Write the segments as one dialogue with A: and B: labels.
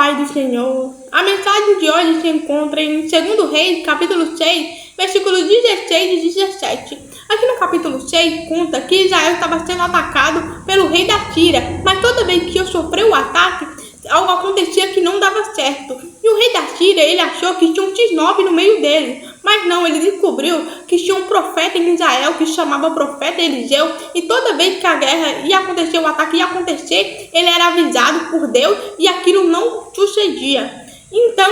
A: paz do Senhor. A mensagem de hoje se encontra em 2 Reis, capítulo 6, versículos 16 e 17. Aqui no capítulo 6 conta que Israel estava sendo atacado pelo rei da Síria, mas toda vez que sofreu o ataque, algo acontecia que não dava certo. E o rei da Síria, ele achou que tinha um X9 no meio dele, mas não, ele descobriu que tinha um profeta em Israel que se chamava profeta Eliseu, e toda vez que a guerra ia acontecer, o ataque ia acontecer, ele era avisado por Deus e aquilo não sucedia. Então,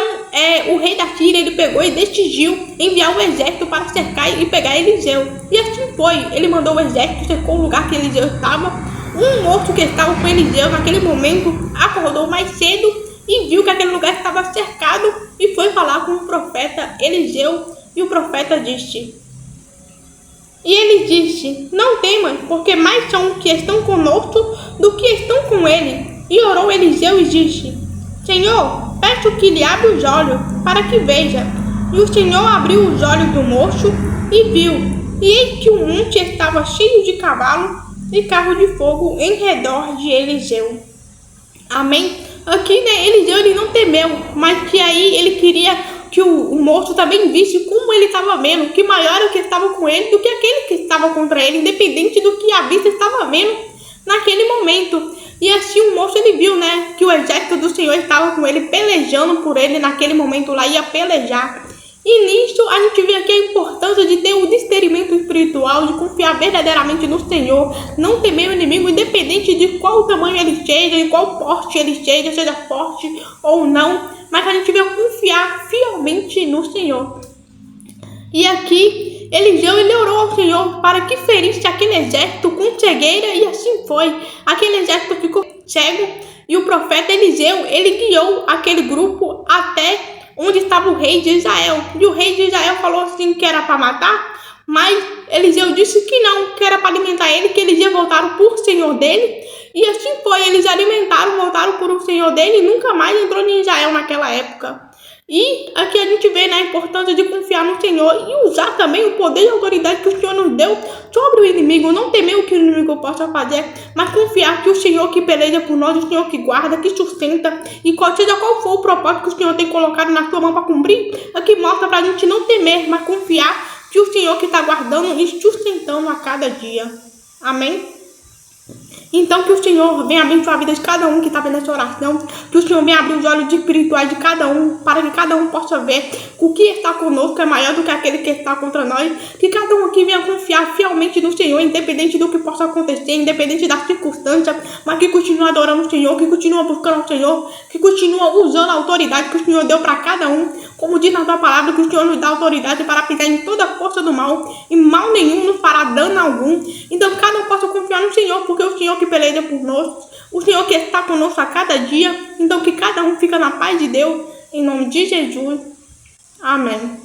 A: o rei da Síria, ele pegou e decidiu enviar o exército para cercar e pegar Eliseu. E assim foi, ele mandou o exército, cercou o lugar que Eliseu estava. Um moço que estava com Eliseu naquele momento acordou mais cedo e viu que aquele lugar estava cercado e foi falar com o profeta Eliseu. E o profeta disse, e ele disse, não temas, porque mais são que estão conosco do que estão com ele. E orou Eliseu e disse, Senhor, peço que lhe abra os olhos para que veja. E o Senhor abriu os olhos do moço e viu, e eis que o monte estava cheio de cavalos e carros de fogo em redor de Eliseu. Amém? Aqui, Eliseu, ele não temeu, mas que aí ele queria que o moço também visse como ele estava vendo, que maior era o que estava com ele do que aquele que estava contra ele, independente do que a vista estava vendo naquele momento. E assim o moço, ele viu, que o exército do Senhor estava com ele, pelejando por ele naquele momento lá, ia pelejar. E nisso a gente vê aqui a importância de ter o discernimento espiritual, de confiar verdadeiramente no Senhor, não temer o inimigo, independente de qual tamanho ele seja, de qual porte ele seja forte ou não, mas a gente vai confiar fielmente no Senhor. E aqui Eliseu, ele orou ao Senhor para que ferisse aquele exército com cegueira, e assim foi. Aquele exército ficou cego e o profeta Eliseu, ele guiou aquele grupo até onde estava o rei de Israel. E o rei de Israel falou assim que era para matar, mas Eliseu disse que não, que era para alimentar ele, que eles iam voltar por Senhor dele. E assim foi, eles alimentaram, voltaram por o Senhor dele e nunca mais entrou em Israel naquela época. E aqui a gente vê a importância de confiar no Senhor e usar também o poder e a autoridade que o Senhor nos deu sobre o inimigo. Não temer o que o inimigo possa fazer, mas confiar que o Senhor que peleja por nós, o Senhor que guarda, que sustenta, e seja qual for o propósito que o Senhor tem colocado na sua mão para cumprir, aqui mostra para a gente não temer, mas confiar que o Senhor que está guardando e sustentando a cada dia. Amém? Então que o Senhor venha abençoar a vida de cada um que está vendo essa oração, que o Senhor venha abrir os olhos espirituais de cada um, para que cada um possa ver que o que está conosco é maior do que aquele que está contra nós, que cada um aqui venha confiar fielmente no Senhor, independente do que possa acontecer, independente das circunstâncias, mas que continue adorando o Senhor, que continue buscando o Senhor, que continue usando a autoridade que o Senhor deu para cada um, como diz na tua palavra, que o Senhor nos dá autoridade para pisar em toda a força do mal, e mal nenhum nos fará dano algum. Então cada um possa confiar no Senhor, porque o Senhor que peleja por nós, o Senhor que está conosco a cada dia. Então que cada um fica na paz de Deus, em nome de Jesus. Amém.